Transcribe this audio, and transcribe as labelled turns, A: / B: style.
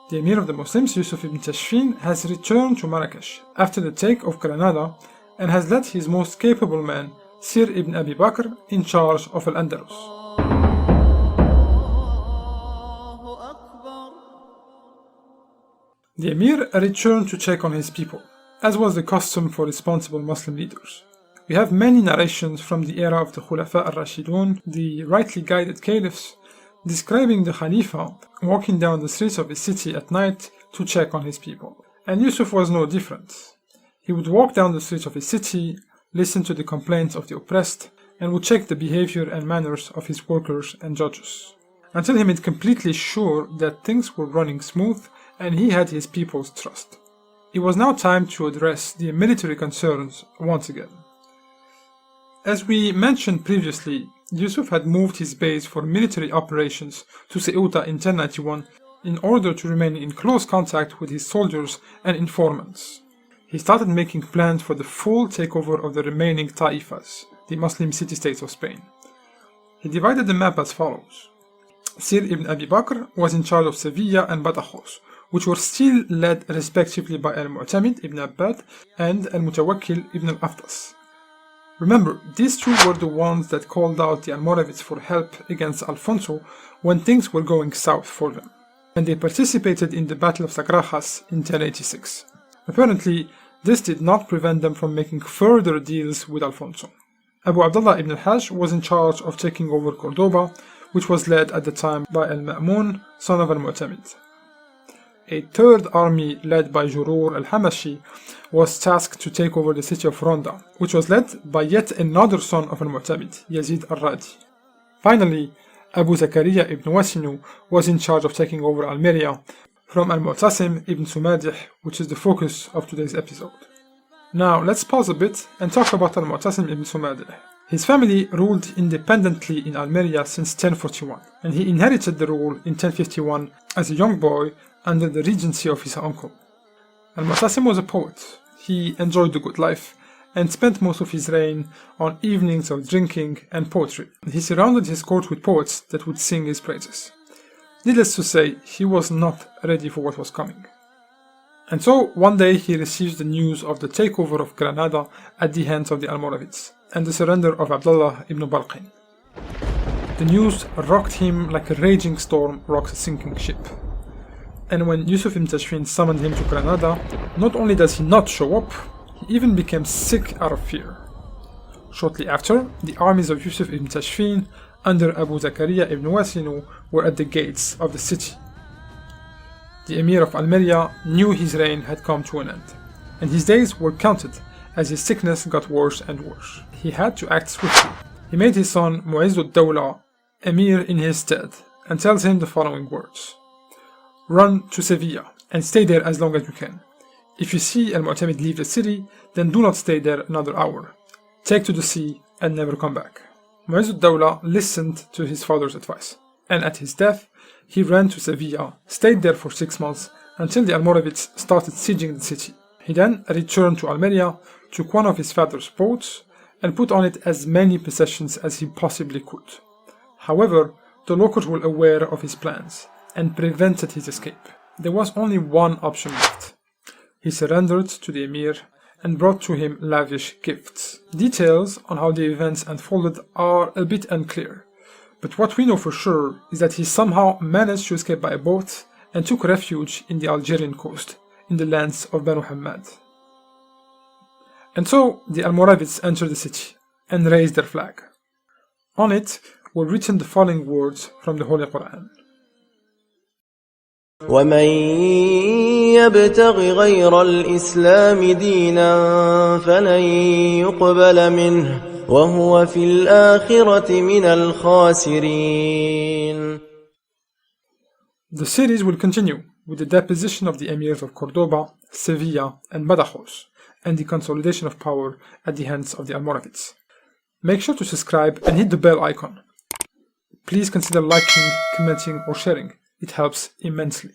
A: The Emir of the Muslims, Yusuf Ibn Tashfin, has returned to Marrakesh after the take of Granada and has led his most capable man, Sir Ibn Abi Bakr, in charge of Al-Andalus. The Emir returned to check on his people, as was the custom for responsible Muslim leaders. We have many narrations from the era of the Khulafa al-Rashidun, the rightly guided caliphs, describing the Khalifa walking down the streets of his city at night to check on his people. And Yusuf was no different. He would walk down the streets of his city, listen to the complaints of the oppressed, and would check the behavior and manners of his workers and judges, until he made completely sure that things were running smooth and he had his people's trust. It was now time to address the military concerns once again. As we mentioned previously, Yusuf had moved his base for military operations to Ceuta in 1091 in order to remain in close contact with his soldiers and informants. He started making plans for the full takeover of the remaining Taifas, the Muslim city-states of Spain. He divided the map as follows. Sir Ibn Abi Bakr was in charge of Sevilla and Badajoz, which were still led respectively by Al-Mu'tamid ibn Abbad and Al-Mutawakkil ibn al-Aftas. Remember, these two were the ones that called out the Almoravids for help against Alfonso when things were going south for them, and they participated in the Battle of Sagrajas in 1086. Apparently, this did not prevent them from making further deals with Alfonso. Abu Abdullah ibn al-Hajj was in charge of taking over Cordoba, which was led at the time by Al-Ma'mun, son of Al-Mu'tamid. A third army led by Jurur al-Hamashi was tasked to take over the city of Ronda, which was led by yet another son of al-Mu'tamid, Yazid al-Radi. Finally, Abu Zakaria ibn Wasinu was in charge of taking over Almeria from al-Mutassim ibn Sumadih, which is the focus of today's episode. Now let's pause a bit and talk about al-Mutassim ibn Sumadih. His family ruled independently in Almeria since 1041, and he inherited the rule in 1051 as a young boy under the regency of his uncle. Al-Mutassim was a poet. He enjoyed the good life and spent most of his reign on evenings of drinking and poetry. He surrounded his court with poets that would sing his praises. Needless to say, he was not ready for what was coming. And so, one day he receives the news of the takeover of Granada at the hands of the Almoravids and the surrender of Abdullah ibn Bلقين. The news rocked him like a raging storm rocks a sinking ship. And when Yusuf Ibn Tashfin summoned him to Granada, not only does he not show up, he even became sick out of fear. Shortly after, the armies of Yusuf Ibn Tashfin under Abu Zakaria ibn Wasinu were at the gates of the city. The Emir of Almeria knew his reign had come to an end, and his days were counted as his sickness got worse and worse. He had to act swiftly. He made his son Mu'izz ad-Dawla Emir in his stead and tells him the following words. Run to Sevilla and stay there as long as you can. If you see Al-Mu'tamid leave the city, then do not stay there another hour. Take to the sea and never come back. Mu'izz ad-Dawla listened to his father's advice, and at his death, he ran to Sevilla, stayed there for 6 months until the Almoravids started sieging the city. He then returned to Almeria, took one of his father's boats, and put on it as many possessions as he possibly could. However, the locals were aware of his plans and prevented his escape. There was only one option left. He surrendered to the Emir and brought to him lavish gifts. Details on how the events unfolded are a bit unclear, but what we know for sure is that he somehow managed to escape by a boat and took refuge in the Algerian coast, in the lands of Banu Hammad. And so the Almoravids entered the city and raised their flag. On it were written the following words from the Holy Quran.
B: ومن يبتغ غير الإسلام دينا فلن يقبل منه وهو في الآخرة من الخاسرين.
A: The series will continue with the deposition of the emirs of Cordoba, Sevilla, and Badajoz, and the consolidation of power at the hands of the Almoravids. Make sure to subscribe and hit the bell icon. Please consider liking, commenting, or sharing. It helps immensely.